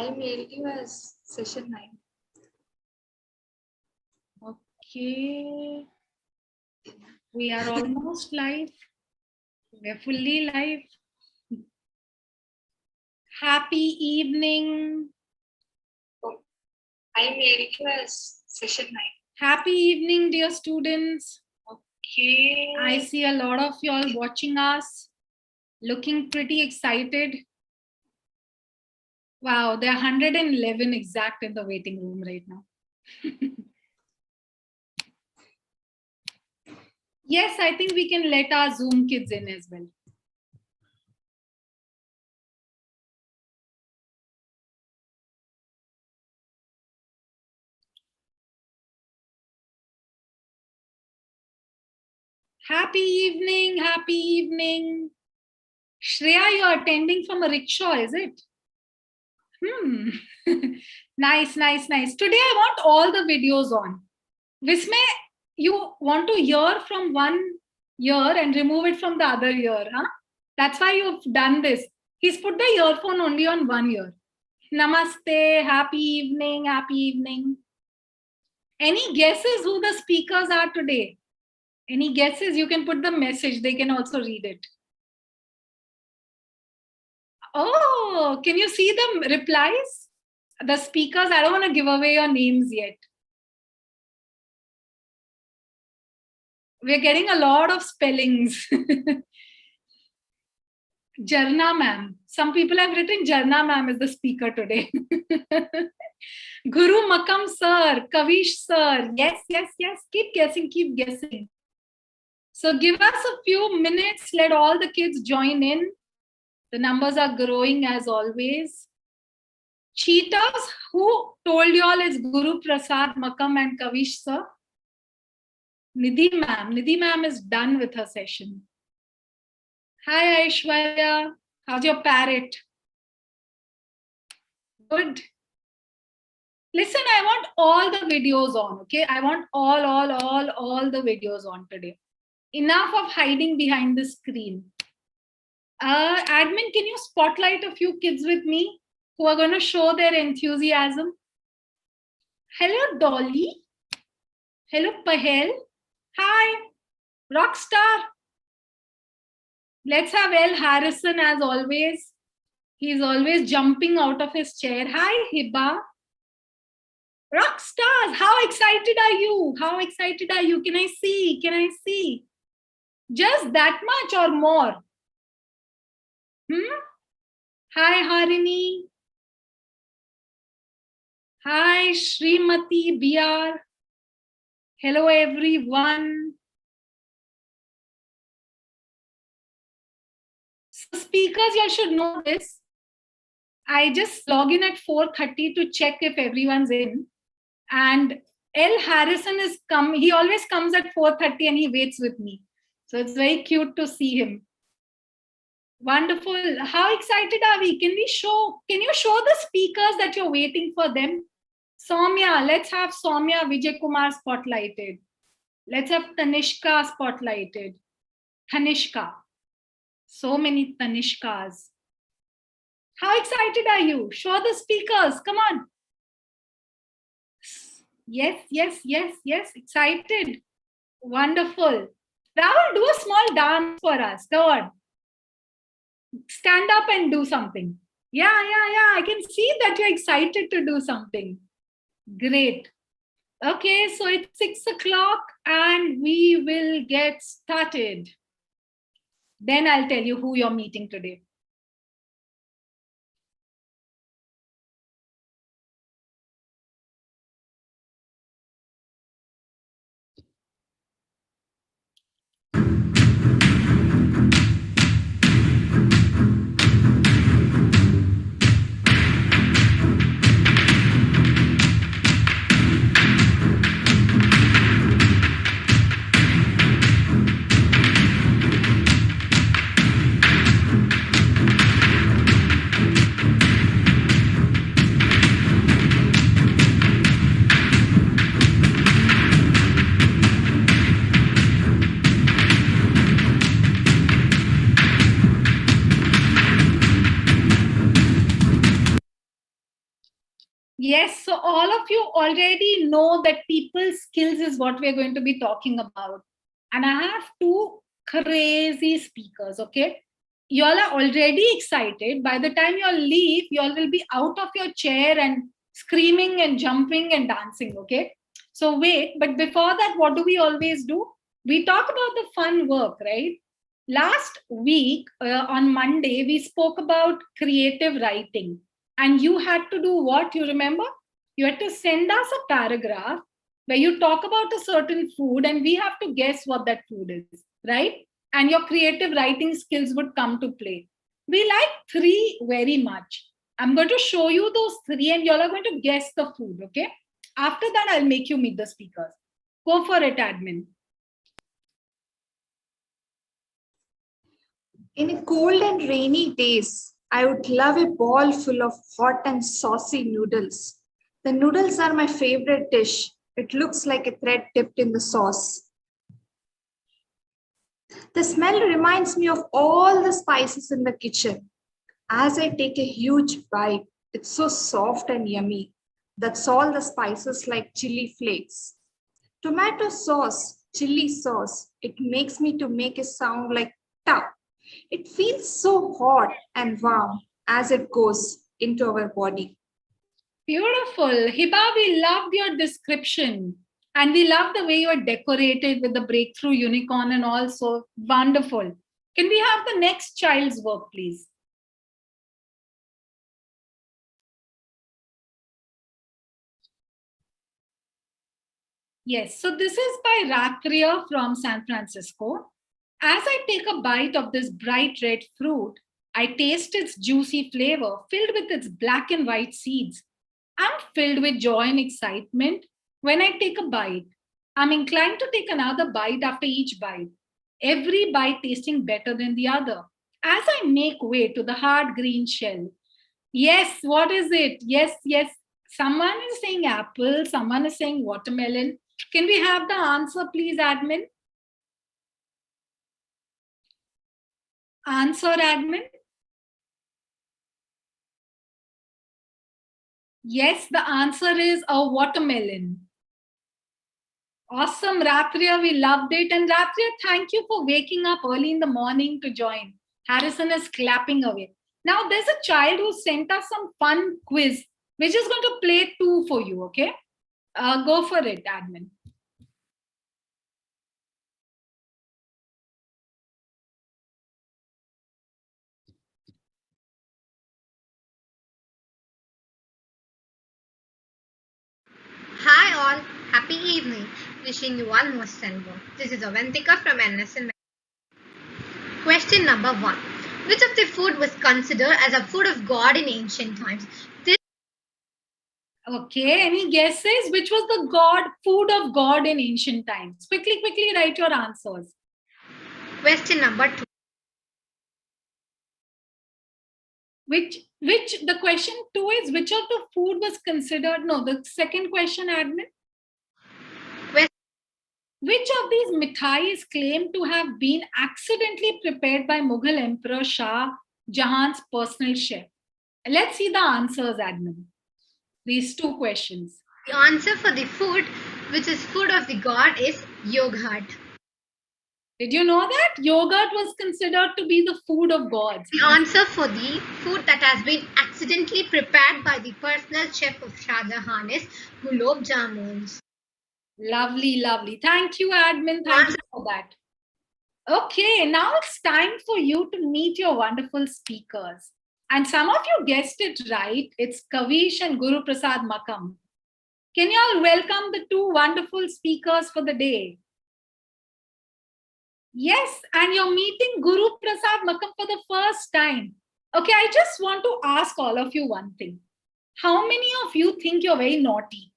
I mailed you as session 9. Okay. We are almost live. We're fully live. Happy evening. I mailed you as session 9. Happy evening, dear students. Okay. I see a lot of y'all watching us, looking pretty excited. Wow, there are 111 exact in the waiting room right now. Yes, I think we can let our Zoom kids in as well. Happy evening, happy evening. Shreya, you are attending from a rickshaw, is it? Nice, nice, nice. Today I want all the videos on. Vismay, you want to hear from one ear and remove it from the other ear, huh? That's why you've done this. He's put the earphone only on one ear. Namaste, happy evening, happy evening. Any guesses who the speakers are today? Any guesses? You can put the message. They can also read it. Oh, can you see the replies? The speakers, I don't want to give away your names yet. We're getting a lot of spellings. Jarna ma'am. Some people have written Jarna ma'am is the speaker today. Guru Makam sir, Kavish sir. Yes, yes, yes. Keep guessing, keep guessing. So give us a few minutes. Let all the kids join in. The numbers are growing as always. Cheaters, who told you all it's Guru Prasad, Makam and Kavish sir? Nidhi ma'am. Nidhi ma'am is done with her session. Hi Aishwarya. How's your parrot? Good. Listen, I want all the videos on, okay? I want all the videos on today. Enough of hiding behind the screen. Admin, can you spotlight a few kids with me who are going to show their enthusiasm? Hello, Dolly. Hello, Pahel. Hi, Rockstar. Let's have L. Harrison as always. He's always jumping out of his chair. Hi, Hiba. Rockstars, how excited are you? How excited are you? Can I see? Can I see? Just that much or more? Hi, Harini. Hi, Srimati BR. Hello, everyone. So speakers, you should know this. I just log in at 4:30 to check if everyone's in. And L. Harrison is come. He always comes at 4:30 and he waits with me. So it's very cute to see him. Wonderful. How excited are we? Can you show the speakers that you're waiting for them? Soumya, let's have Soumya Vijay Kumar spotlighted. Let's have Tanishka spotlighted. Tanishka. So many Tanishkas. How excited are you? Show the speakers. Come on. Yes, yes, yes, yes. Excited. Wonderful. Rahul, do a small dance for us. Go on. Stand up and do something. Yeah. I can see that you're excited to do something. Great. Okay, so it's 6 o'clock and we will get started. Then I'll tell you who you're meeting today. Yes, so all of you already know that people skills is what we're going to be talking about. And I have two crazy speakers, okay? You all are already excited. By the time you all leave, you all will be out of your chair and screaming and jumping and dancing, okay? So wait, but before that, what do we always do? We talk about the fun work, right? Last week on Monday, we spoke about creative writing. And you had to do what? You remember? You had to send us a paragraph where you talk about a certain food and we have to guess what that food is, right? And your creative writing skills would come to play. We like three very much. I'm going to show you those three and you all are going to guess the food, okay? After that, I'll make you meet the speakers. Go for it, admin. In a cold and rainy days, I would love a bowl full of hot and saucy noodles. The noodles are my favorite dish. It looks like a thread dipped in the sauce. The smell reminds me of all the spices in the kitchen. As I take a huge bite, it's so soft and yummy. That's all the spices like chili flakes. Tomato sauce, chili sauce, it makes me to make a sound like ta. It feels so hot and warm as it goes into our body. Beautiful. Hiba, we loved your description. And we love the way you are decorated with the breakthrough unicorn and all. So wonderful. Can we have the next child's work, please? Yes, so this is by Ratria from San Francisco. As I take a bite of this bright red fruit, I taste its juicy flavor filled with its black and white seeds. I'm filled with joy and excitement when I take a bite. I'm inclined to take another bite after each bite, every bite tasting better than the other. As I make way to the hard green shell, yes, what is it? Yes, yes. Someone is saying apple, someone is saying watermelon. Can we have the answer, please, admin? Answer, admin. Yes, the answer is a watermelon. Awesome, Rathria. We loved it. And Rathria, thank you for waking up early in the morning to join. Harrison is clapping away. Now, there's a child who sent us some fun quiz. We're just going to play two for you, okay? Go for it, admin. Hi all, happy evening. Wishing you all most well. This is Avantika from NSN. Question number 1. Which of the food was considered as a food of God in ancient times? Okay, any guesses? Which was the food of God in ancient times? Quickly write your answers. Question number 2. The question 2 is which of the food was considered? No, the second question, admin. Which of these mithai is claimed to have been accidentally prepared by Mughal Emperor Shah Jahan's personal chef? Let's see the answers, admin. These two questions. The answer for the food, which is food of the god, is yogurt. Did you know that? Yogurt was considered to be the food of gods. The answer for the food that has been accidentally prepared by the personal chef of Shah Jahan is gulab jamuns. Lovely, lovely. Thank you, admin. Thank you for that. Okay, now it's time for you to meet your wonderful speakers. And some of you guessed it right. It's Kavish and Guru Prasad Makam. Can you all welcome the two wonderful speakers for the day? Yes, and you're meeting Guru Prasad Makam for the first time. Okay, I just want to ask all of you one thing. How many of you think you're very naughty?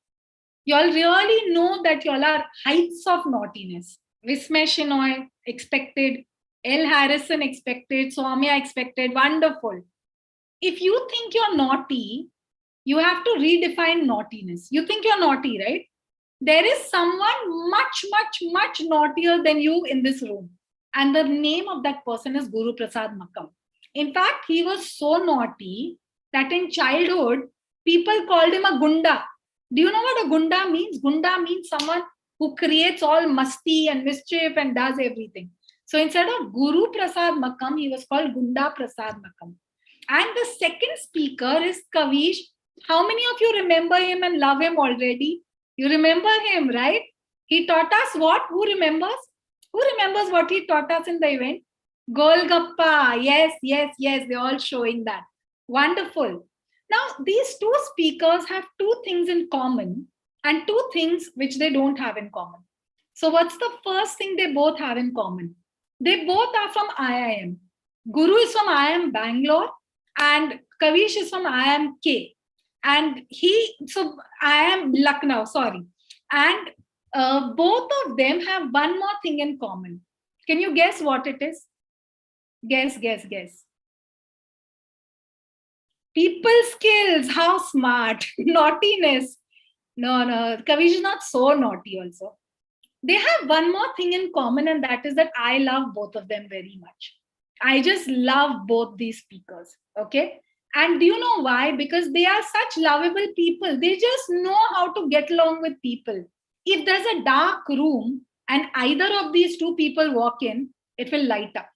You all really know that you all are heights of naughtiness. Vismesh Shenoy expected, L. Harrison expected, Soumya expected, wonderful. If you think you're naughty, you have to redefine naughtiness. You think you're naughty, right? There is someone much, much, much naughtier than you in this room. And the name of that person is Guru Prasad Makam. In fact, he was so naughty that in childhood, People called him a gunda. Do you know what a gunda means? Gunda means someone who creates all masti and mischief and does everything. So instead of Guru Prasad Makam, he was called Gunda Prasad Makam. And the second speaker is Kavish. How many of you remember him and love him already? You remember him, right? He taught us what? Who remembers? Who remembers what he taught us in the event? Golgappa. Yes, yes, yes. They're all showing that. Wonderful. Now, these two speakers have two things in common and two things which they don't have in common. So what's the first thing they both have in common? They both are from IIM. Guru is from IIM Bangalore and Kavish is from IIM K. And IIM Lucknow, sorry. And both of them have one more thing in common. Can you guess what it is? Guess. People skills, how smart. Naughtiness. No, Kavish is not so naughty also. They have one more thing in common, and that is that I love both of them very much. I just love both these speakers. Okay. And do you know why? Because they are such lovable people. They just know how to get along with people. If there's a dark room and either of these two people walk in, it will light up.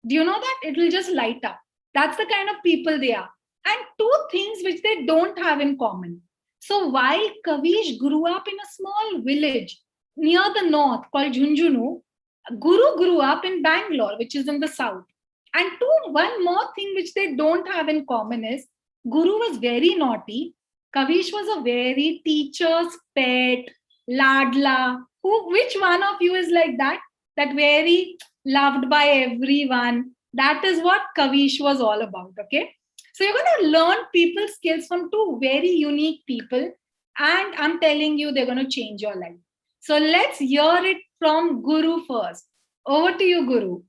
Do you know that? It will just light up. That's the kind of people they are. And two things which they don't have in common. So while Kavish grew up in a small village near the north called Jhunjhunu, Guru grew up in Bangalore, which is in the south. And one more thing which they don't have in common is Guru was very naughty. Kavish was a very teacher's pet, ladla. Which one of you is like that? That very loved by everyone. That is what Kavish was all about. Okay. So you're going to learn people skills from two very unique people. And I'm telling you, they're going to change your life. So let's hear it from Guru first. Over to you, Guru.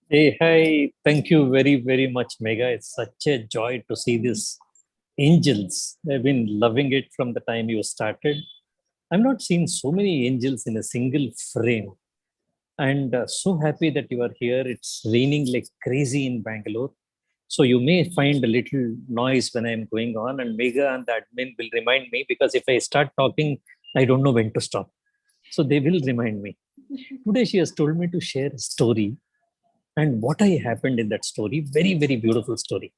Hey, hi. Thank you very, very much, Megha. It's such a joy to see these angels. I've been loving it from the time you started. I've not seen so many angels in a single frame. And so happy that you are here. It's raining like crazy in Bangalore. So you may find a little noise when I'm going on, and Megha and the admin will remind me, because if I start talking, I don't know when to stop. So they will remind me. Today she has told me to share a story, and what happened in that story, very, very beautiful story.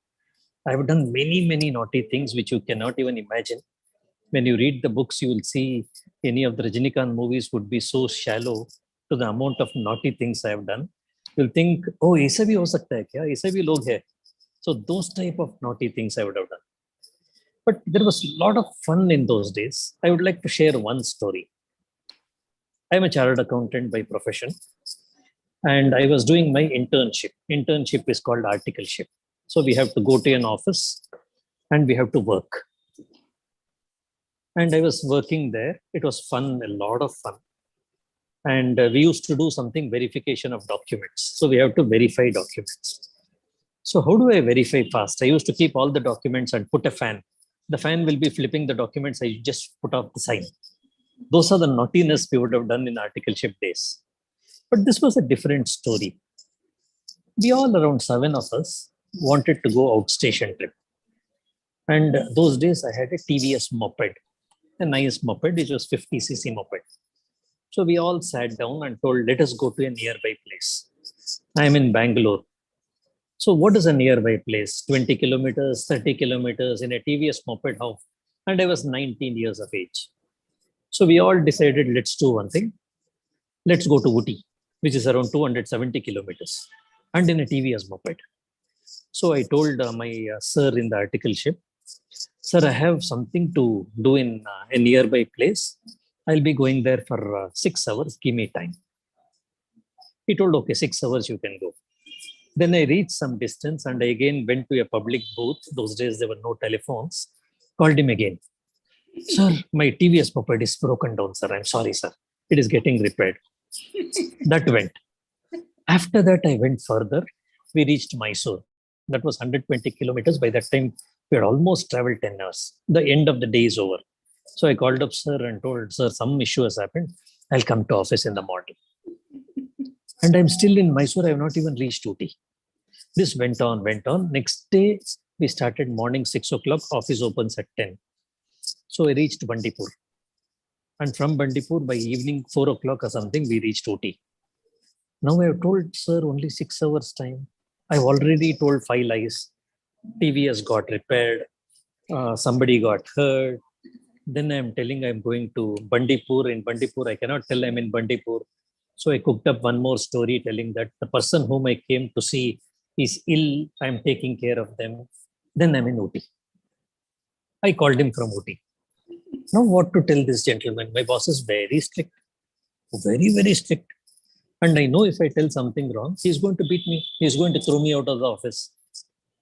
I have done many, many naughty things which you cannot even imagine. When you read the books, you will see any of the Rajinikanth movies would be so shallow to the amount of naughty things I have done. You'll think, oh, aisa bhi ho sakta hai kya? Aisa bhi log hai. So those type of naughty things I would have done. But there was a lot of fun in those days. I would like to share one story. I'm a chartered accountant by profession, and I was doing my internship. Internship is called articleship. So we have to go to an office and we have to work. And I was working there. It was fun, a lot of fun. And we used to do something, verification of documents. So we have to verify documents. So how do I verify fast? I used to keep all the documents and put a fan. The fan will be flipping the documents. I just put off the sign. Those are the naughtiness we would have done in articleship days. But this was a different story. We all, around 7 of us, wanted to go outstation trip. And those days I had a TVS moped, a nice moped, which was 50cc moped. So we all sat down and told, let us go to a nearby place. I'm in Bangalore. So what is a nearby place? 20 kilometers, 30 kilometers in a TVS moped, how? And I was 19 years of age. So we all decided, let's do one thing. Let's go to Ooty, which is around 270 kilometers, and in a TVS moped. So I told my sir in the articleship, sir, I have something to do in a nearby place. I'll be going there for 6 hours. Give me time. He told, okay, 6 hours you can go. Then I reached some distance and I again went to a public booth. Those days there were no telephones. Called him again. Sir, my TVS moped is broken down, sir. I'm sorry, sir. It is getting repaired. That went. After that, I went further. We reached Mysore. That was 120 kilometers. By that time, we had almost traveled 10 hours. The end of the day is over. So I called up sir and told, sir, some issue has happened. I'll come to office in the morning. And I'm still in Mysore. I have not even reached Ooty. This went on. Next day, We started morning 6 o'clock, office opens at 10. So I reached Bandipur. And from Bandipur, by evening 4 o'clock or something, we reached Ooty. Now I have told, sir, only 6 hours time. I've already told 5 lies. TV has got repaired. Somebody got hurt. Then I'm telling I'm going to Bandipur. In Bandipur, I cannot tell I'm in Bandipur. So I cooked up one more story telling that the person whom I came to see is ill. I'm taking care of them. Then I'm in Ooty. I called him from Ooty. Now what to tell this gentleman? My boss is very strict. Very, very strict. And I know if I tell something wrong, he's going to beat me. He's going to throw me out of the office.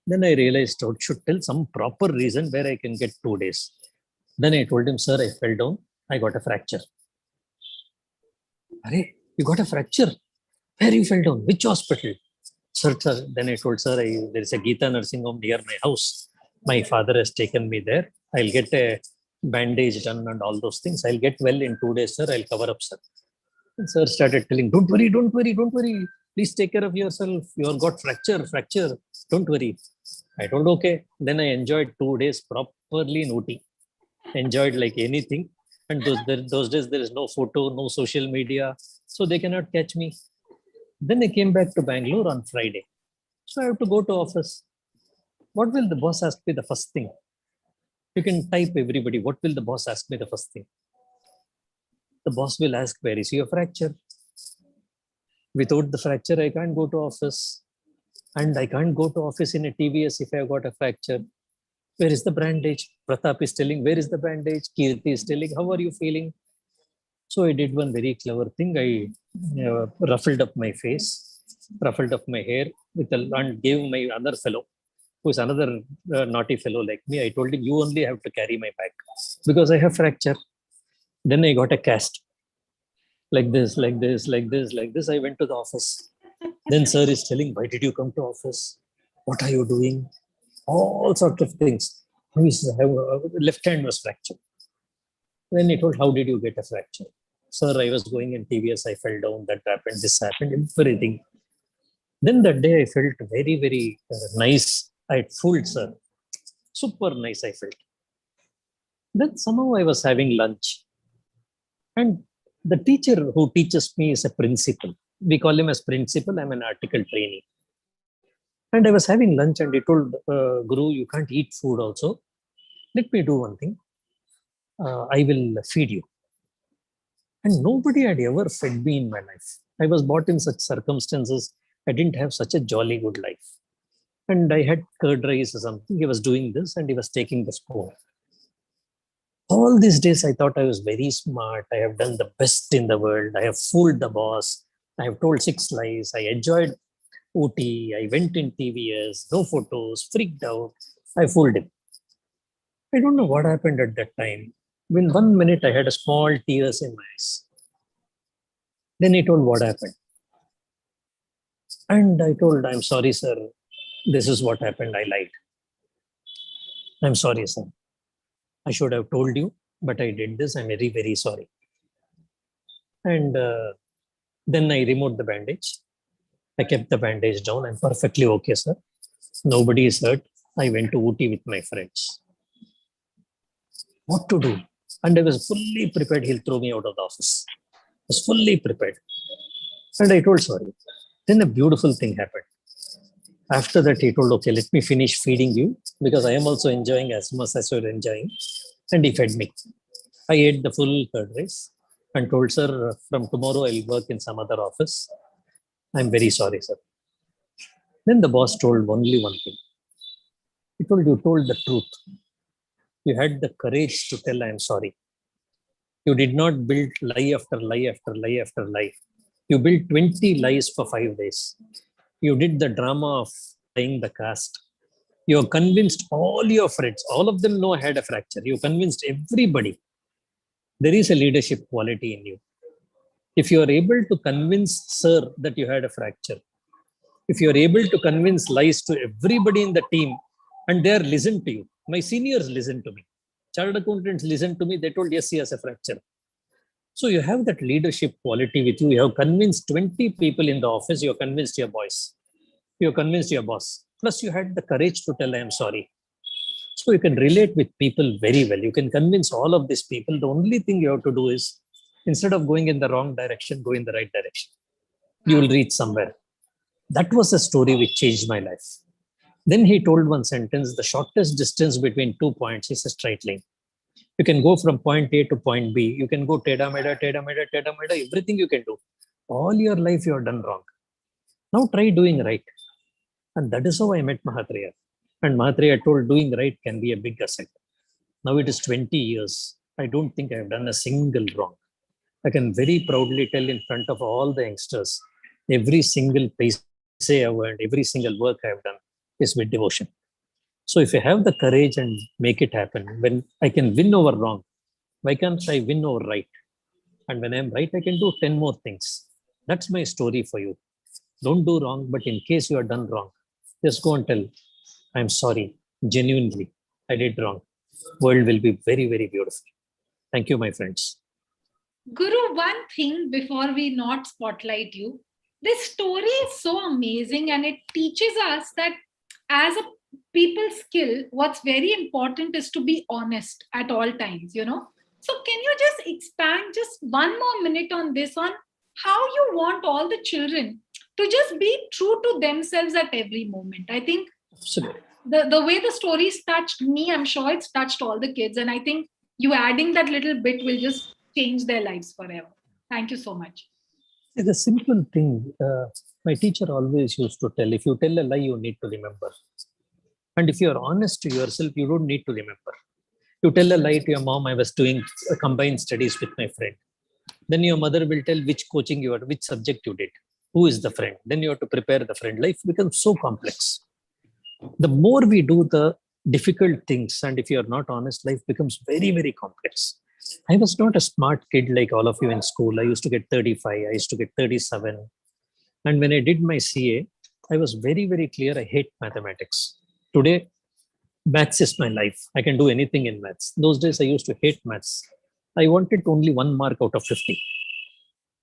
Then I realized I should tell some proper reason where I can get 2 days. Then I told him, sir, I fell down. I got a fracture. Are you got a fracture? Where you fell down? Which hospital? Sir. Then I told, sir, there is a Geeta nursing home near my house. My father has taken me there. I'll get a bandage done and all those things. I'll get well in 2 days, sir. I'll cover up, sir. And sir started telling, don't worry. Please take care of yourself. You have got fracture. Don't worry. I told, okay. Then I enjoyed 2 days properly in Ooty. Enjoyed like anything. And those days, there is no photo, no social media. So they cannot catch me. Then I came back to Bangalore on Friday. So I have to go to office. What will the boss ask me the first thing? You can type everybody. What will the boss ask me the first thing? The boss will ask, where is your fracture? Without the fracture, I can't go to office. And I can't go to office in a TVS if I have got a fracture. Where is the bandage? Pratap is telling, where is the bandage? Kirti is telling, how are you feeling? So I did one very clever thing. I ruffled up my face, ruffled up my hair and gave my other fellow, who is another naughty fellow like me. I told him, you only have to carry my bag because I have fracture. Then I got a cast. Like this. I went to the office. Then sir is telling, why did you come to office? What are you doing? All sorts of things. Left hand was fractured. Then he told, how did you get a fracture? Sir, I was going in TVS. I fell down. That happened. This happened. Everything. Then that day I felt very, very nice. I had fooled sir. Super nice I felt. Then somehow I was having lunch. And the teacher who teaches me is a principal. We call him as principal. I'm an article trainee. And I was having lunch and he told, Guru, you can't eat food also. Let me do one thing. I will feed you. And nobody had ever fed me in my life. I was brought in such circumstances. I didn't have such a jolly good life. And I had curd rice or something. He was doing this and he was taking the spoon. All these days, I thought I was very smart. I have done the best in the world. I have fooled the boss. I have told 6 lies. I enjoyed Ooty. I went in TVS, no photos, freaked out. I fooled him. I don't know what happened at that time. In 1 minute, I had a small tears in my eyes. Then he told what happened. And I told, I'm sorry, sir. This is what happened. I lied. I'm sorry, sir. I should have told you, but I did this. I'm very, very sorry. And then I removed the bandage. I kept the bandage down. I'm perfectly okay, sir. Nobody is hurt. I went to Ooty with my friends. What to do? And I was fully prepared. He'll throw me out of the office. I was fully prepared. And I told sorry. Then a beautiful thing happened. After that, he told, okay, let me finish feeding you because I am also enjoying as much as you're enjoying. And he fed me. I ate the full curd rice and told, sir, from tomorrow I'll work in some other office. I'm very sorry, sir. Then the boss told only one thing. He told, you told the truth. You had the courage to tell I'm sorry. You did not build lie after lie after lie after lie. You built 20 lies for 5 days. You did the drama of playing the cast. You convinced all your friends. All of them know I had a fracture. You convinced everybody. There is a leadership quality in you. If you are able to convince sir that you had a fracture, if you are able to convince lies to everybody in the team and they are listened to you, my seniors listened to me. Chartered accountants listened to me. They told, yes, he has a fracture. So you have that leadership quality with you. You have convinced 20 people in the office. You have convinced your boss. You have convinced your boss. Plus, you had the courage to tell, I am sorry. So you can relate with people very well. You can convince all of these people. The only thing you have to do is, instead of going in the wrong direction, go in the right direction. You will reach somewhere. That was a story which changed my life. Then he told one sentence, the shortest distance between 2 points is a straight line. You can go from point A to point B. You can go teda meda, everything you can do. All your life you have done wrong. Now try doing right. And that is how I met Mahatria. And Mahatria told doing right can be a big asset. Now it is 20 years. I don't think I have done a single wrong. I can very proudly tell in front of all the youngsters, every single paise I've earned, every single work I've done is with devotion. So if I have the courage and make it happen, when I can win over wrong, why can't I win over right? And when I'm right, I can do 10 more things. That's my story for you. Don't do wrong, but in case you are done wrong, just go and tell, I'm sorry, genuinely, I did wrong. World will be very, very beautiful. Thank you, my friends. Guru, one thing before we not spotlight you, this story is so amazing and it teaches us that as a people skill, what's very important is to be honest at all times, you know. So can you just expand just one more minute on this, on how you want all the children to just be true to themselves at every moment? I think Absolutely. the way the stories touched me, I'm sure it's touched all the kids. And I think you adding that little bit will just change their lives forever. Thank you so much. It's a simple thing. My teacher always used to tell, if you tell a lie, you need to remember. And if you are honest to yourself, you don't need to remember. You tell a lie to your mom, I was doing combined studies with my friend. Then your mother will tell which coaching you are, which subject you did, who is the friend. Then you have to prepare the friend. Life becomes so complex. The more we do the difficult things, and if you are not honest, life becomes very, very complex. I was not a smart kid like all of you in school. I used to get 35, I used to get 37. And when I did my CA, I was very, very clear I hate mathematics. Today, maths is my life. I can do anything in maths. Those days, I used to hate maths. I wanted only 1 mark out of 50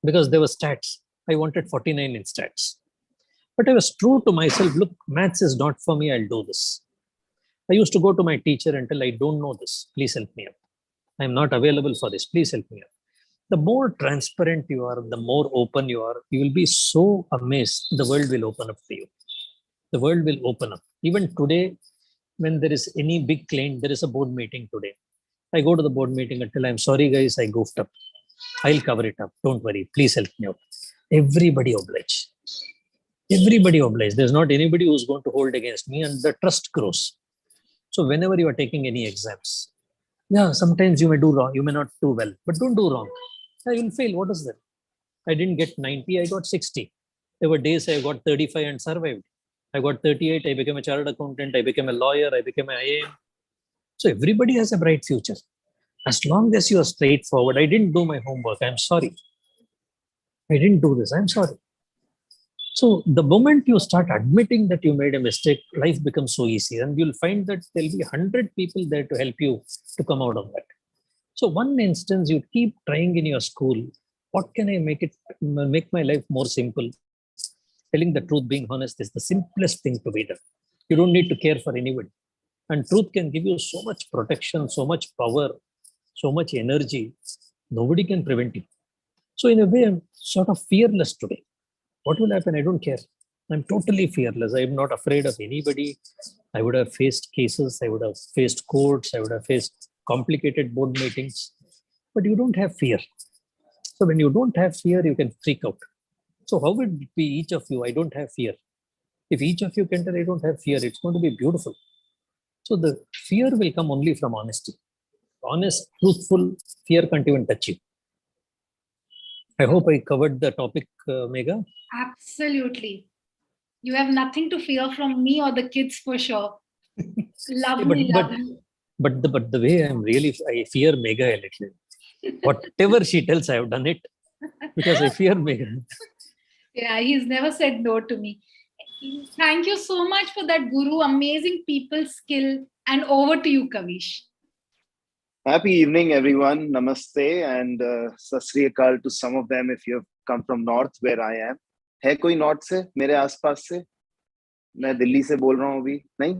because there were stats. I wanted 49 in stats. But I was true to myself. Look, maths is not for me. I'll do this. I used to go to my teacher and tell, I don't know this. Please help me out. I'm not available for this. Please help me out. The more transparent you are, the more open you are, you will be so amazed. The world will open up to you. The world will open up. Even today, when there is any big client, there is a board meeting today. I go to the board meeting and tell, I'm sorry, guys, I goofed up. I'll cover it up. Don't worry. Please help me out. Everybody oblige. Everybody oblige. There's not anybody who's going to hold against me, and the trust grows. So whenever you are taking any exams, yeah, sometimes you may do wrong. You may not do well, but don't do wrong. I will fail. What is that? I didn't get 90. I got 60. There were days I got 35 and survived. I got 38. I became a chartered accountant. I became a lawyer. I became an IAM. So everybody has a bright future. As long as you are straightforward. I didn't do my homework. I'm sorry. I didn't do this. I'm sorry. So the moment you start admitting that you made a mistake, life becomes so easy. And you'll find that there'll be 100 people there to help you to come out of that. So one instance, you keep trying in your school. What can I make my life more simple? Telling the truth, being honest is the simplest thing to be done. You don't need to care for anybody. And truth can give you so much protection, so much power, so much energy. Nobody can prevent you. So in a way, I'm sort of fearless today. What will happen? I don't care. I'm totally fearless. I'm not afraid of anybody. I would have faced cases. I would have faced courts. I would have faced complicated board meetings. But you don't have fear. So when you don't have fear, you can freak out. So how would it be each of you? I don't have fear. If each of you can tell I don't have fear, it's going to be beautiful. So the fear will come only from honesty. Honest, truthful, fear can't even touch you. I hope I covered the topic, Megha. Absolutely. You have nothing to fear from me or the kids for sure. Lovely, lovely. But the way I fear Megha a little. Whatever she tells, I have done it because I fear Megha. Yeah, he's never said no to me. Thank you so much for that, Guru. Amazing people skill. And over to you, Kavish. Happy evening, everyone. Namaste and Sat Sri Akal to some of them if you have come from north where I am. है कोई north से मेरे आसपास से? मैं दिल्ली से बोल रहा हूँ अभी नहीं.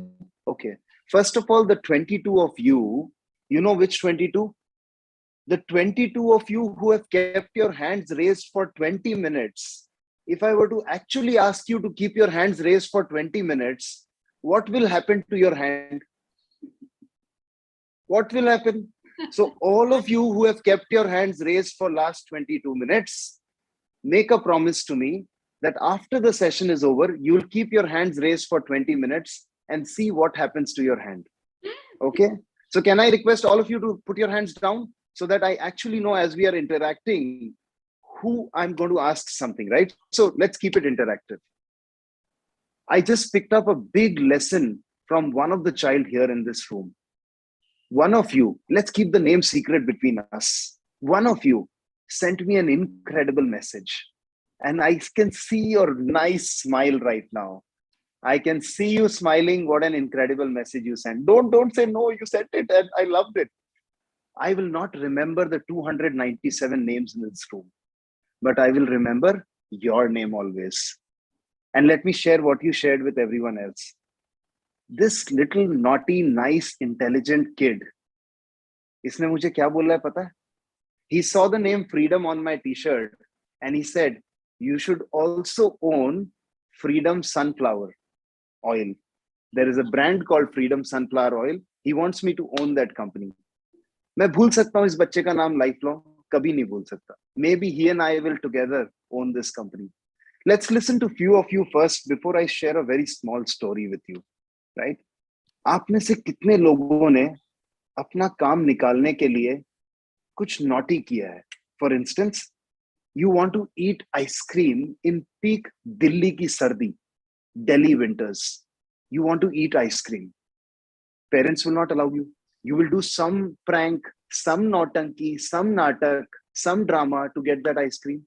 Okay. First of all, the 22 of you, you know which 22? The 22 of you who have kept your hands raised for 20 minutes. If I were to actually ask you to keep your hands raised for 20 minutes, what will happen to your hand? What will happen? So all of you who have kept your hands raised for last 22 minutes, make a promise to me that after the session is over, you will keep your hands raised for 20 minutes and see what happens to your hand. Okay? So can I request all of you to put your hands down so that I actually know as we are interacting who I'm going to ask something, right? So let's keep it interactive. I just picked up a big lesson from one of the child here in this room. One of you, let's keep the name secret between us. One of you sent me an incredible message. And I can see your nice smile right now. I can see you smiling. What an incredible message you sent. Don't say no, you sent it and I loved it. I will not remember the 297 names in this room, but I will remember your name always. And let me share what you shared with everyone else. This little naughty, nice, intelligent kid, इसने मुझे क्या बोला है पता है? He saw the name Freedom on my t-shirt and he said, you should also own Freedom Sunflower Oil. There is a brand called Freedom Sunflower Oil. He wants me to own that company. मैं भूल सकता हूँ इस बच्चे का नाम lifelong, कभी नहीं भूल सकता. Maybe he and I will together own this company. Let's listen to few of you first before I share a very small story with you, right? आप में से कितने लोगों ने अपना काम निकालने के लिए कुछ नॉटी किया है? For instance, you want to eat ice cream in peak Delhi की सर्दी, Delhi winters. You want to eat ice cream. Parents will not allow you. You will do some prank, some nautanki, some natak, some drama to get that ice cream.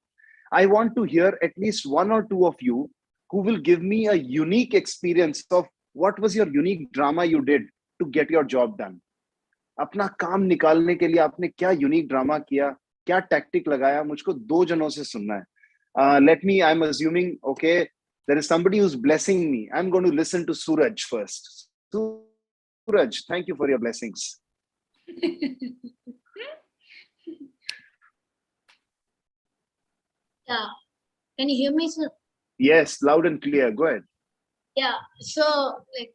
I want to hear at least one or two of you who will give me a unique experience of what was your unique drama you did to get your job done. अपना काम निकालने के लिए आपने क्या unique drama किया, क्या tactic लगाया, मुझको दो जनों से सुनना है. Let me, I'm assuming, okay, there is somebody who's blessing me. I'm going to listen to Suraj first. Suraj, thank you for your blessings. Yeah. Can you hear me, sir? Yes, loud and clear. Go ahead. Yeah. So, like,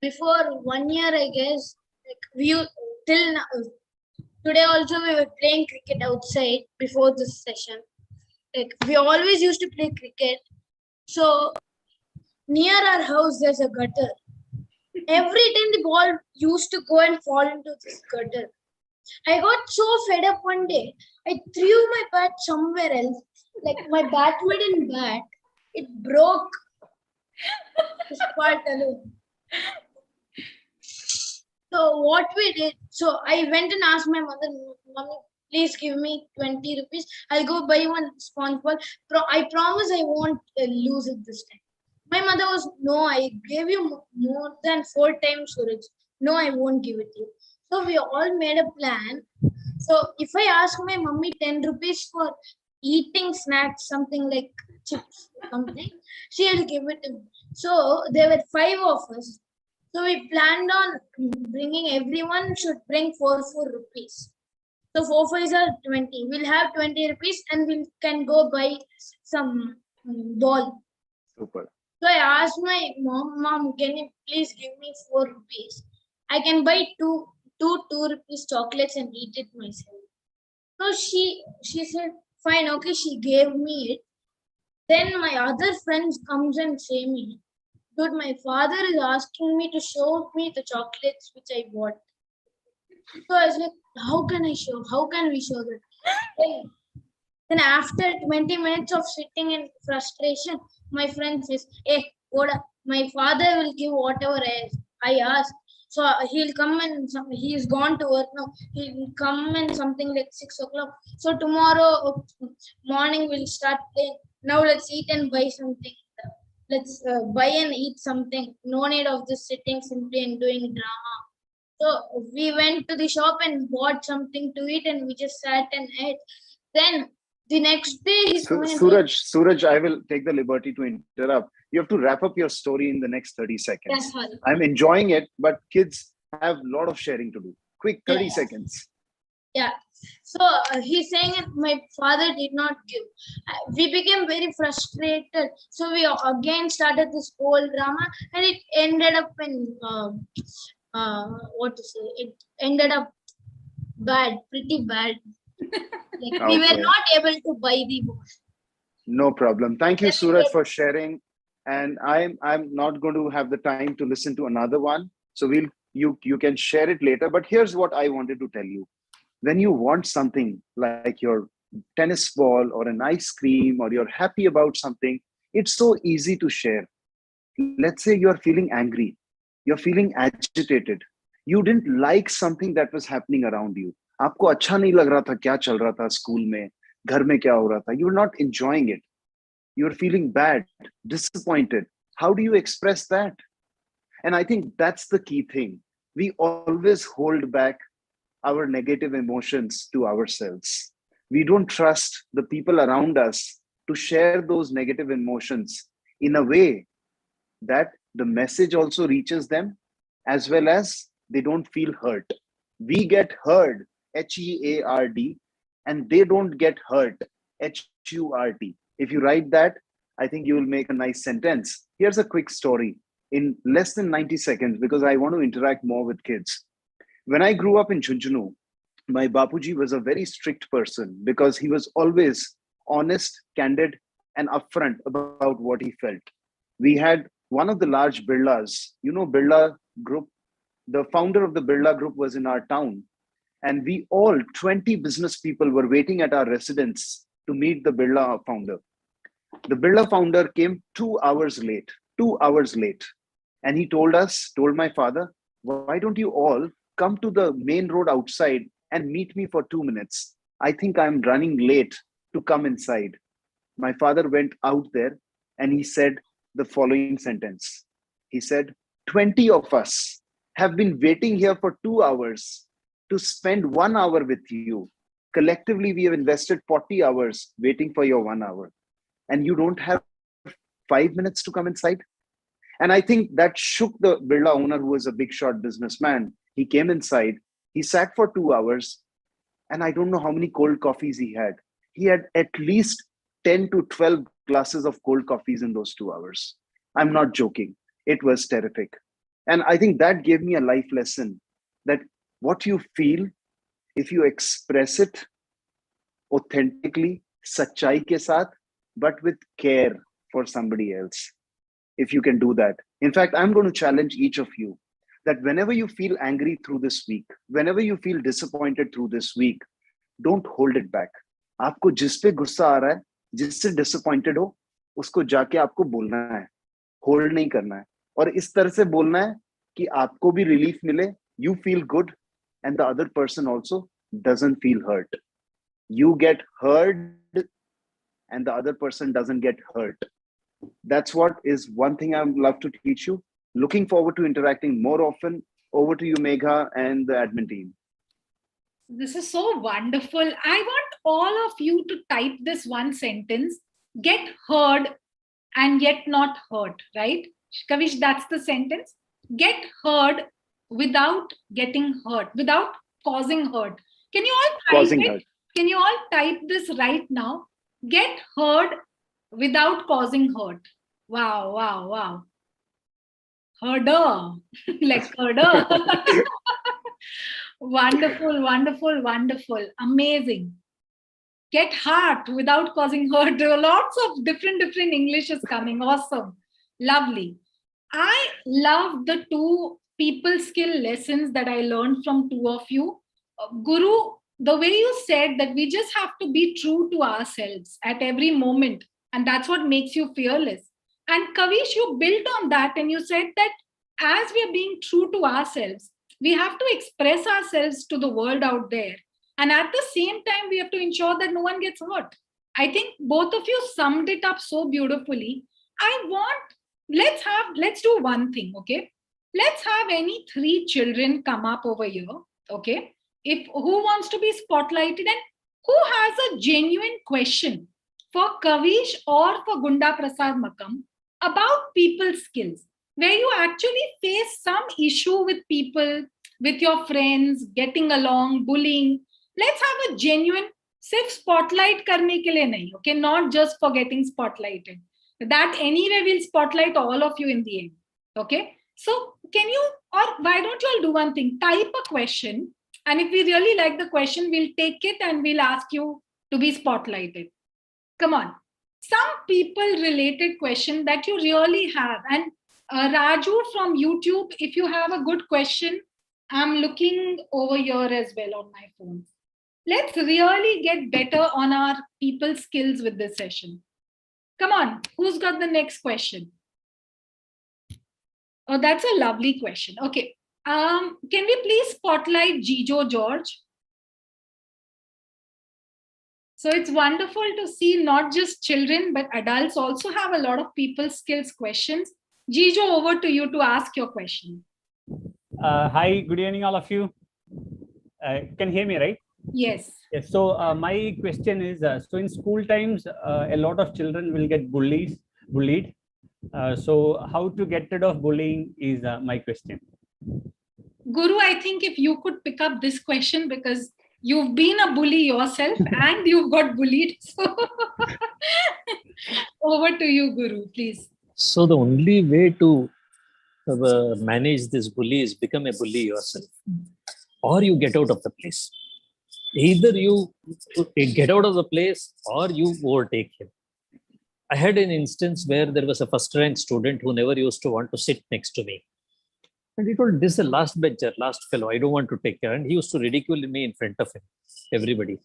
before 1 year, I guess, like, till now, today also we were playing cricket outside before this session. Like, we always used to play cricket. So, near our house, there's a gutter. Every time the ball used to go and fall into this gutter. I got so fed up one day. I threw my bat somewhere else. Like my badminton bat, it broke this part alone. So what we did, so I went and asked my mother, Mommy, please give me 20 rupees. I'll go buy one sponge ball. I promise I won't lose it this time. My mother was, no, I gave you more than 4 times, Suraj. No, I won't give it to you. So we all made a plan. So if I ask my mummy 10 rupees for eating snacks, something like chips, something, she'll give it to me. So there were 5 of us. So we planned on bringing, everyone should bring 4 rupees. So 4 5s are 20. We'll have 20 rupees and we can go buy some ball. Super. So I asked my mom, can you please give me 4 rupees? I can buy two 2 rupees chocolates and eat it myself. So she said, fine, okay, she gave me it. Then my other friends comes and say me, dude, my father is asking me to show me the chocolates which I bought. So I was like, how can we show that? Then after 20 minutes of sitting in frustration, my friend says, hey, my father will give whatever I ask. So he'll come and he's gone to work now. He'll come and something like 6 o'clock. So tomorrow morning we'll start playing. Now let's eat and buy something. Let's buy and eat something. No need of this sitting simply and doing drama. So we went to the shop and bought something to eat and we just sat and ate. Then the next day, Suraj, I will take the liberty to interrupt. You have to wrap up your story in the next 30 Yeah, seconds. sorry. I'm enjoying it, but kids have a lot of sharing to do. Quick, 30 Yeah. seconds. Yeah. So he's saying that my father did not give. We became very frustrated. So we again started this whole drama, and it ended up in what to say? It ended up bad, pretty bad. Like we were Okay. not able to buy the book. No problem. Thank you, Let me Suraj, get- for sharing. And I'm not going to have the time to listen to another one. So you can share it later. But here's what I wanted to tell you. When you want something like your tennis ball or an ice cream, or you're happy about something, it's so easy to share. Let's say you're feeling angry, you're feeling agitated, you didn't like something that was happening around you. आपको अच्छा नहीं लग रहा था क्या चल रहा था स्कूल में, घर में क्या हो रहा था. You were not enjoying it. You're feeling bad, disappointed. How do you express that? And I think that's the key thing. We always hold back our negative emotions to ourselves. We don't trust the people around us to share those negative emotions in a way that the message also reaches them, as well as they don't feel hurt. We get heard, HEARD, and they don't get hurt, HURT. If you write that, I think you will make a nice sentence. Here's a quick story in less than 90 seconds, because I want to interact more with kids. When I grew up in Chunchunu, my Bapuji was a very strict person because he was always honest, candid, and upfront about what he felt. We had one of the large Birlas, Birla Group. The founder of the Birla Group was in our town. And we all, 20 business people, were waiting at our residence to meet the Birla founder. The Birla founder came 2 hours late, 2 hours late. And he told my father, why don't you all come to the main road outside and meet me for 2 minutes? I think I'm running late to come inside. My father went out there and he said the following sentence. He said, 20 of us have been waiting here for 2 hours to spend 1 hour with you. Collectively, we have invested 40 hours waiting for your 1 hour. And you don't have 5 minutes to come inside? And I think that shook the Birla owner, who was a big shot businessman. He came inside, he sat for 2 hours, and I don't know how many cold coffees he had. He had at least 10 to 12 glasses of cold coffees in those 2 hours. I'm not joking. It was terrific. And I think that gave me a life lesson that what you feel, if you express it authentically, sachai ke saath, but with care for somebody else, if you can do that. In fact, I'm going to challenge each of you that whenever you feel angry through this week, whenever you feel disappointed through this week, don't hold it back. आपको जिस पे गुस्सा आ रहा है, जिससे disappointed हो, उसको जाके आपको बोलना है, hold नहीं करना है, और इस तरह से बोलना है कि आपको भी relief मिले, you feel good, and the other person also doesn't feel hurt. You get heard, and the other person doesn't get hurt. That's what is one thing I would love to teach you. Looking forward to interacting more often. Over to you, Megha, and the admin team. This is so wonderful. I want all of you to type this one sentence: get heard and yet not hurt, right? Kavish, that's the sentence. Get heard without getting hurt, without causing hurt. Can you all type Causing it? hurt. Can you all type this right now? Get heard without causing hurt. Wow, wow, wow. Herder, like herder. Wonderful, wonderful, wonderful. Amazing. Get heart without causing hurt. There are lots of different English is coming. Awesome. Lovely. I love the 2 people skill lessons that I learned from 2 of you. Guru, the way you said that we just have to be true to ourselves at every moment. And that's what makes you fearless. And Kavish, you built on that and you said that as we are being true to ourselves, we have to express ourselves to the world out there. And at the same time, we have to ensure that no one gets hurt. I think both of you summed it up so beautifully. Let's do one thing, okay? Let's have any 3 children come up over here, okay? Who wants to be spotlighted and who has a genuine question for Kavish or for Gunda Prasad Makam about people skills, where you actually face some issue with people, with your friends, getting along, bullying. Let's have a genuine, सिर्फ spotlight करने के लिए नहीं, okay? Not just for getting spotlighted. That anyway will spotlight all of you in the end, okay? So can you, or why don't you all do one thing? Type a question, and if we really like the question, we'll take it and we'll ask you to be spotlighted. Come on. Some people-related question that you really have. And Raju from YouTube, if you have a good question, I'm looking over here as well on my phone. Let's really get better on our people skills with this session. Come on, who's got the next question? Oh, that's a lovely question. Okay. Can we please spotlight Jijo George? So it's wonderful to see not just children, but adults also have a lot of people skills questions. Jijo, over to you to ask your question. Hi, good evening, all of you. Can you hear me, right? Yes. Yes. So my question is, so in school times, a lot of children will get bullied. So how to get rid of bullying is my question. Guru, I think if you could pick up this question, because you've been a bully yourself and you've got bullied. So over to you, Guru, please. So the only way to manage this bully is become a bully yourself, or you get out of the place. Either you get out of the place or you overtake him. I had an instance where there was a first rank student who never used to want to sit next to me. And he told, this is the last bencher, last fellow, I don't want to take care. And he used to ridicule me in front of him, everybody.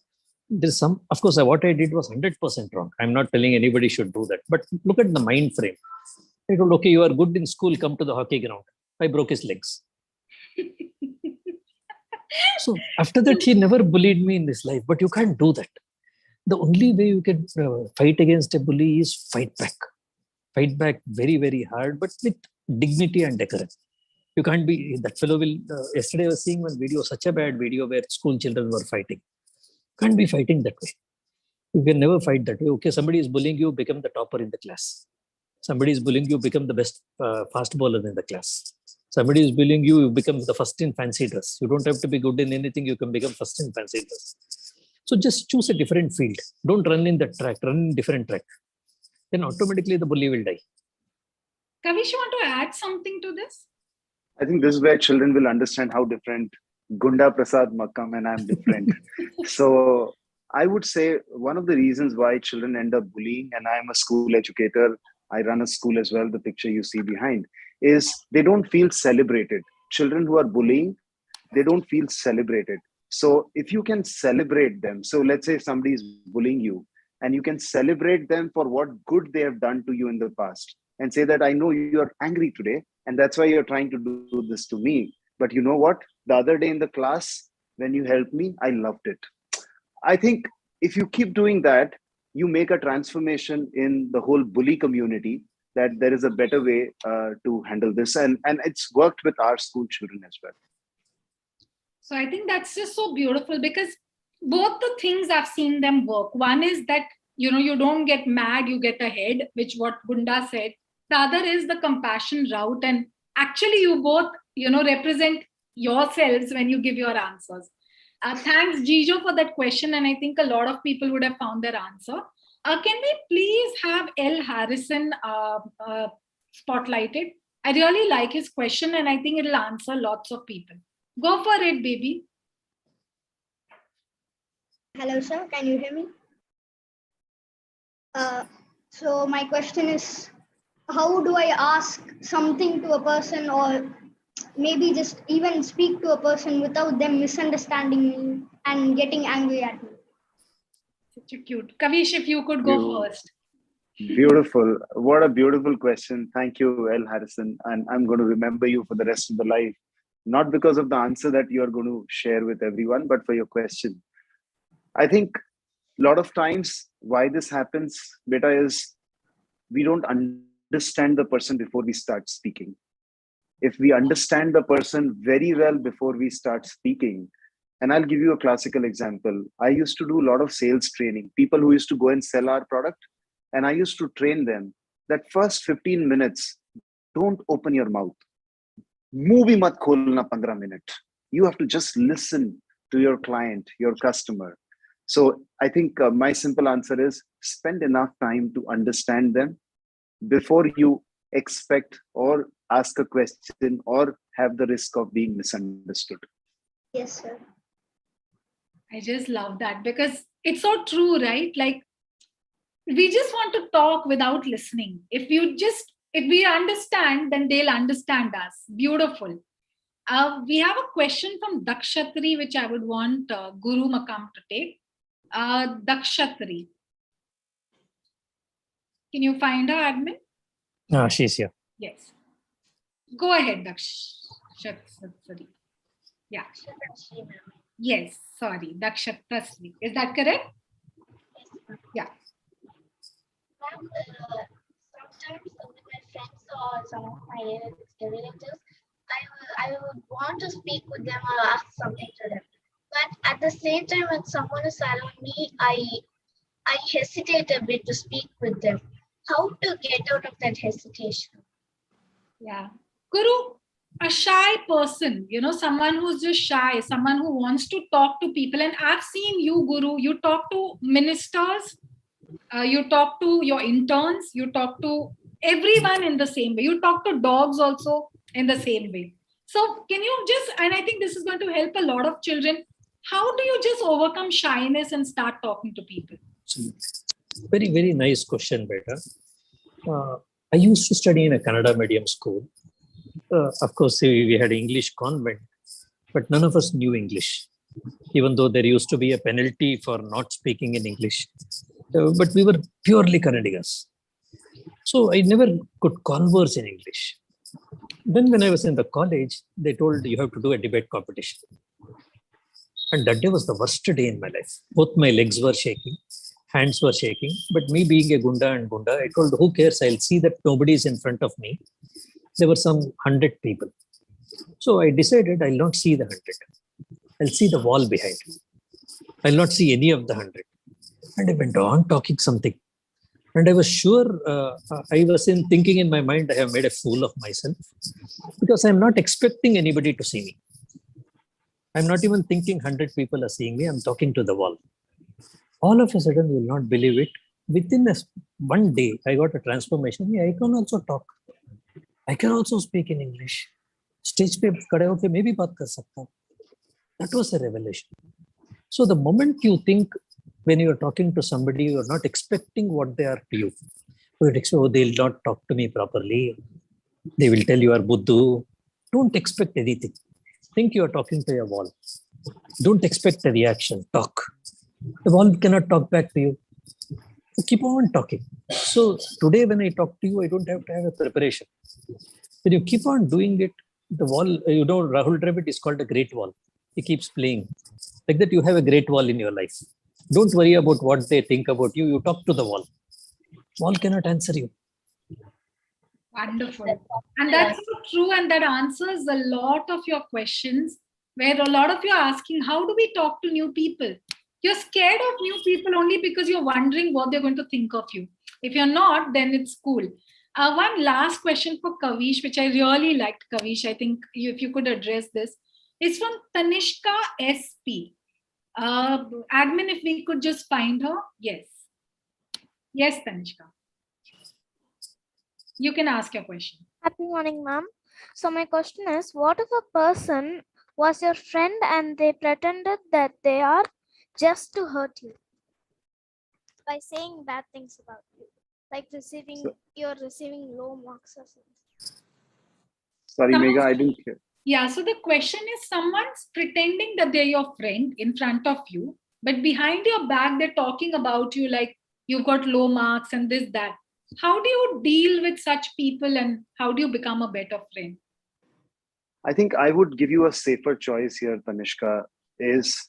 There's some, of course, what I did was 100% wrong. I'm not telling anybody should do that. But look at the mind frame. I told, okay, you are good in school, come to the hockey ground. I broke his legs. So after that, he never bullied me in his life, but you can't do that. The only way you can fight against a bully is fight back. Fight back very, very hard, but with dignity and decorum. You can't be, that fellow will, yesterday I was seeing one video, such a bad video where school children were fighting. Can't be fighting that way. You can never fight that way. Okay, somebody is bullying you, become the topper in the class. Somebody is bullying you, become the best fast bowler in the class. Somebody is bullying you, you become the first in fancy dress. You don't have to be good in anything, you can become first in fancy dress. So just choose a different field. Don't run in that track, run in different track. Then automatically the bully will die. Kavish, you want to add something to this? I think this is where children will understand how different Gunda Prasad Makam and I'm different. So I would say one of the reasons why children end up bullying, and I'm a school educator, I run a school as well, the picture you see behind, is they don't feel celebrated. Children who are bullying, they don't feel celebrated. So if you can celebrate them, so let's say somebody is bullying you and you can celebrate them for what good they have done to you in the past and say that I know you're angry today and that's why you're trying to do this to me. But you know what? The other day in the class, when you helped me, I loved it. I think if you keep doing that, you make a transformation in the whole bully community, that there is a better way to handle this. And it's worked with our school children as well. So I think that's just so beautiful, because both the things I've seen them work. One is that, you don't get mad, you get ahead, which what Gunda said. The other is the compassion route. And actually you both, represent yourselves when you give your answers. Thanks, Jijo, for that question. And I think a lot of people would have found their answer. Can we please have L. Harrison spotlighted? I really like his question and I think it'll answer lots of people. Go for it, baby. Hello, sir. Can you hear me? So my question is, how do I ask something to a person, or maybe just even speak to a person without them misunderstanding me and getting angry at me? Such a cute. Kavish, if you could go first. Beautiful. What a beautiful question. Thank you, L. Harrison. And I'm going to remember you for the rest of the life, not because of the answer that you're going to share with everyone, but for your question. I think a lot of times why this happens, beta, is we don't understand the person before we start speaking. If we understand the person very well before we start speaking, and I'll give you a classical example. I used to do a lot of sales training, people who used to go and sell our product, and I used to train them that first 15 minutes, don't open your mouth. Muh bhi mat kholna 15 minutes. You have to just listen to your client, your customer. So I think my simple answer is spend enough time to understand them before you expect or ask a question or have the risk of being misunderstood. Yes, sir. I just love that because it's so true, right? Like we just want to talk without listening. If we understand, then they'll understand us. Beautiful. We have a question from Dakshatri, which I would want Guru Makam to take. Dakshatri. Can you find her, admin? She's here. Yes. Go ahead, Dakshatri. Yeah. Yes, sorry, Dakshatrasri. Is that correct? Yeah. Sometimes with my friends or some of my relatives, I would want to speak with them or ask something to them. But at the same time, when someone is around me, I hesitate a bit to speak with them. How to get out of that hesitation? Yeah. Guru, a shy person, someone who's just shy, someone who wants to talk to people. And I've seen you, Guru, you talk to ministers, you talk to your interns, you talk to everyone in the same way. You talk to dogs also in the same way. So can you and I think this is going to help a lot of children. How do you just overcome shyness and start talking to people? Very, very nice question, Beta. I used to study in a Kannada medium school. Of course, we had English convent, but none of us knew English, even though there used to be a penalty for not speaking in English. But we were purely Kannadigas. So I never could converse in English. Then when I was in the college, they told you have to do a debate competition. And that day was the worst day in my life. Both my legs were shaking, hands were shaking. But me being a Gunda and Gunda, I told, who cares? I'll see that nobody is in front of me. There were some 100 people. So I decided I'll not see the 100. I'll see the wall behind. I'll not see any of the 100. And I went on talking something. And I was sure, I was thinking in my mind, I have made a fool of myself because I'm not expecting anybody to see me. I'm not even thinking 100 people are seeing me. I'm talking to the wall. All of a sudden, you will not believe it. Within one day, I got a transformation. I can also talk. I can also speak in English. Stage pe khade hoke मैं भी बात कर सकता हूँ. That was a revelation. So the moment you think when you are talking to somebody, you are not expecting what they are to you. You expect, oh, they'll not talk to me properly. They will tell you are Buddhu. Don't expect anything. Think you are talking to a wall. Don't expect a reaction. Talk. The wall cannot talk back to you. So keep on talking. So today when I talk to you, I don't have to have a preparation. When you keep on doing it, the wall, Rahul Dravid is called a great wall. He keeps playing. Like that, you have a great wall in your life. Don't worry about what they think about you. You talk to the wall. Wall cannot answer you. Wonderful. And that's so true. And that answers a lot of your questions, where a lot of you are asking, how do we talk to new people? You're scared of new people only because you're wondering what they're going to think of you. If you're not, then it's cool. One last question for Kavish, which I really liked, Kavish. I think if you could address this. It's from Tanishka SP. Admin, if we could just find her. Yes. Yes, Tanishka. You can ask your question. Happy morning, ma'am. So my question is, what if a person was your friend and they pretended that they are just to hurt you by saying bad things about you, like you're receiving low marks or something? Sorry, Megha, I didn't hear. Yeah, so the question is, someone's pretending that they're your friend in front of you, but behind your back, they're talking about you like you've got low marks and this, that. How do you deal with such people and how do you become a better friend? I think I would give you a safer choice here, Tanishka, is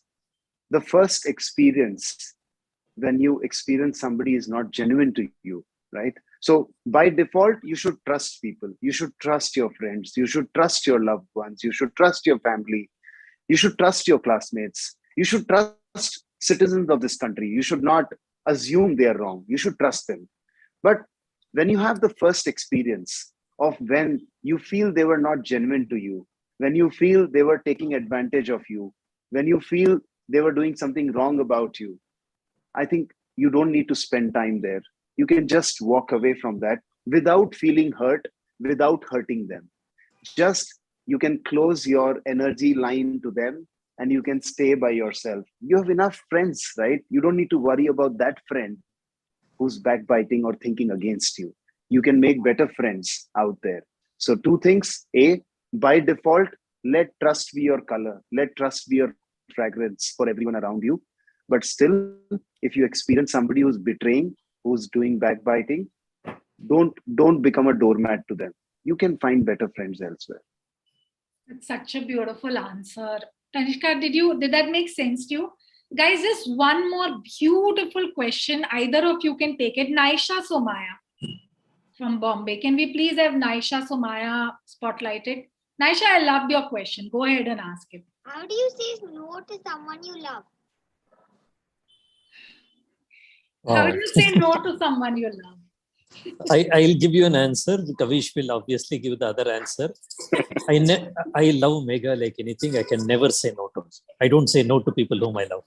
the first experience when you experience somebody is not genuine to you, right? So by default, you should trust people. You should trust your friends. You should trust your loved ones. You should trust your family. You should trust your classmates. You should trust citizens of this country. You should not assume they are wrong. You should trust them. But When you have the first experience of when you feel they were not genuine to you, when you feel they were taking advantage of you, when you feel they were doing something wrong about you, I think you don't need to spend time there. You can just walk away from that without feeling hurt, without hurting them. Just you can close your energy line to them and you can stay by yourself. You have enough friends, right? You don't need to worry about that friend who's backbiting or thinking against you. You can make better friends out there. So, two things. A, by default, let trust be your color, let trust be your fragrance for everyone around you. But still, if you experience somebody who's betraying, who's doing backbiting, don't become a doormat to them. You can find better friends elsewhere. That's such a beautiful answer. Tanishka, did that make sense to you? Guys, just one more beautiful question. Either of you can take it. Naisha Somaya from Bombay. Can we please have Naisha Somaya spotlighted? Naisha, I loved your question. Go ahead and ask it. How do you say no to someone you love? How do you say no to someone you love? I'll give you an answer. Kavish will obviously give the other answer. I love Megha like anything. I can never say no to her. I don't say no to people whom I love.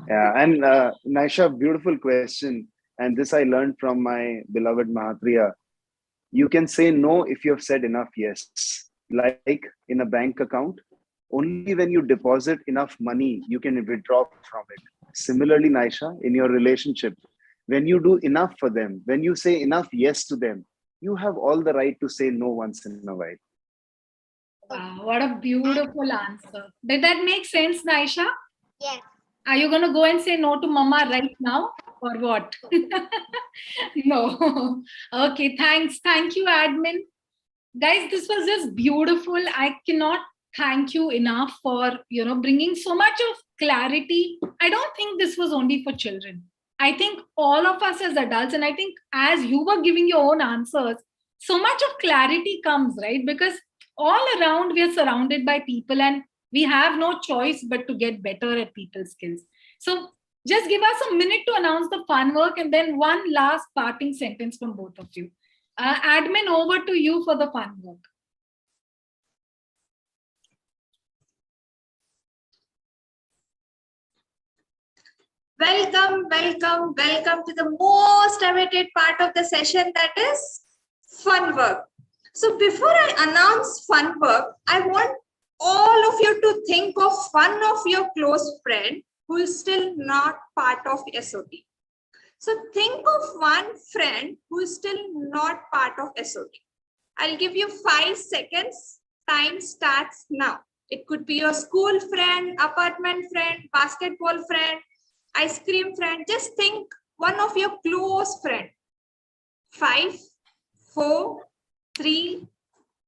Yeah, and Naisha, beautiful question. And this I learned from my beloved Mahapriya. You can say no if you have said enough yes. Like in a bank account, only when you deposit enough money, you can withdraw from it. Similarly, Naisha, in your relationship, when you do enough for them, when you say enough yes to them, you have all the right to say no once in a while. Wow, what a beautiful answer. Did that make sense, Naisha? Yes. Are you going to go and say no to mama right now or what? No. Okay, thanks. Thank you, admin. Guys, this was just beautiful. I cannot thank you enough for, bringing so much of clarity. I don't think this was only for children. I think all of us as adults, and I think as you were giving your own answers, so much of clarity comes, right? Because all around we are surrounded by people and we have no choice but to get better at people's skills. So just give us a minute to announce the fun work and then one last parting sentence from both of you. Admin, over to you for the fun work. Welcome to the most awaited part of the session, that is fun work. So before I announce fun work, I want all of you to think of one of your close friend who is still not part of SOT. So think of one friend who is still not part of SOT. I'll give you 5 seconds. Time starts now. It could be your school friend, apartment friend, basketball friend, ice cream friend. Just think one of your close friend. 5, 4, 3,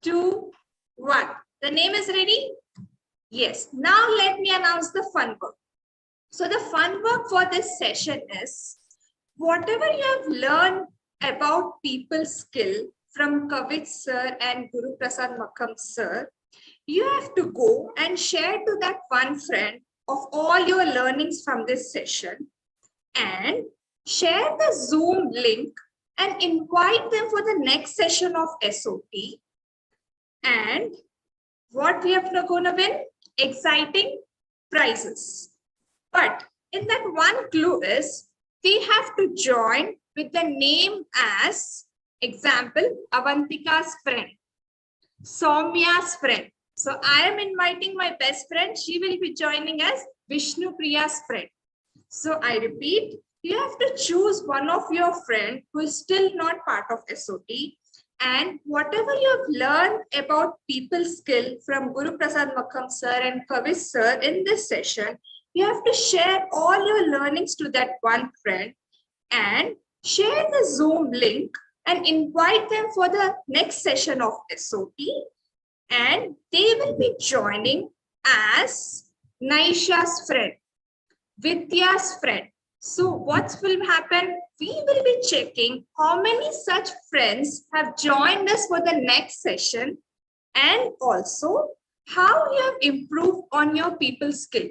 2, 1. The name is ready? Yes. Now let me announce the fun work. So the fun work for this session is, whatever you have learned about people skill from Kavich sir and Guru Prasad Makkam sir, you have to go and share to that one friend of all your learnings from this session and share the Zoom link and invite them for the next session of SOT. And what we are going to win? Exciting prizes. But in that one clue is, we have to join with the name as, example, Avantika's friend, Soumya's friend. So I am inviting my best friend. She will be joining as Vishnu Priya's friend. So I repeat, you have to choose one of your friend who is still not part of SOT. And whatever you have learned about people skill from Guru Prasad Makkam sir and Kavich sir in this session, you have to share all your learnings to that one friend and share the Zoom link and invite them for the next session of SOT. And they will be joining as Naisha's friend, Vidya's friend. So what will happen? We will be checking how many such friends have joined us for the next session and also how you have improved on your people skill.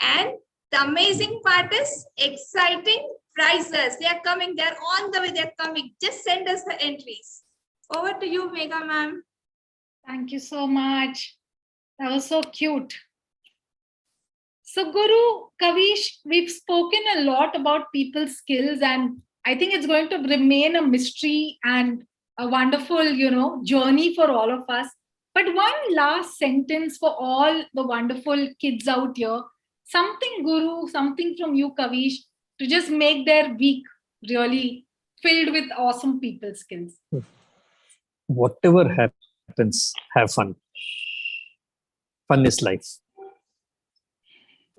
And the amazing part is exciting prizes. They are coming. They're on the way. They're coming. Just send us the entries. Over to you, Megha ma'am. Thank you so much. That was so cute. So Guru, Kavish, we've spoken a lot about people's skills, and I think it's going to remain a mystery and a wonderful, journey for all of us. But one last sentence for all the wonderful kids out here, something Guru, something from you, Kavish, to just make their week really filled with awesome people skills. Whatever happens, have fun. Fun is life.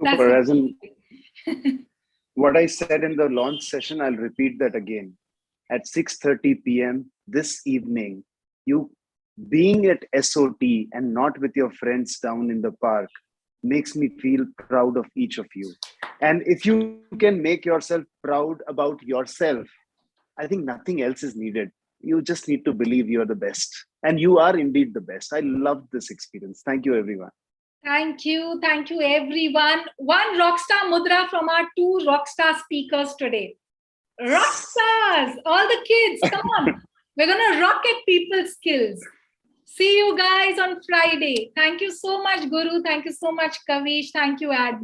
That's Super. it. As in, what I said in the launch session, I'll repeat that again. At 6:30 p.m. this evening, you being at SOT and not with your friends down in the park makes me feel proud of each of you. And if you can make yourself proud about yourself, I think nothing else is needed. You just need to believe you are the best. And you are indeed the best. I loved this experience. Thank you, everyone. Thank you. Thank you, everyone. One rockstar mudra from our 2 rockstar speakers today. Rockstars, all the kids, come on. We're going to rock at people's skills. See you guys on Friday. Thank you so much, Guru. Thank you so much, Kavish. Thank you, admin.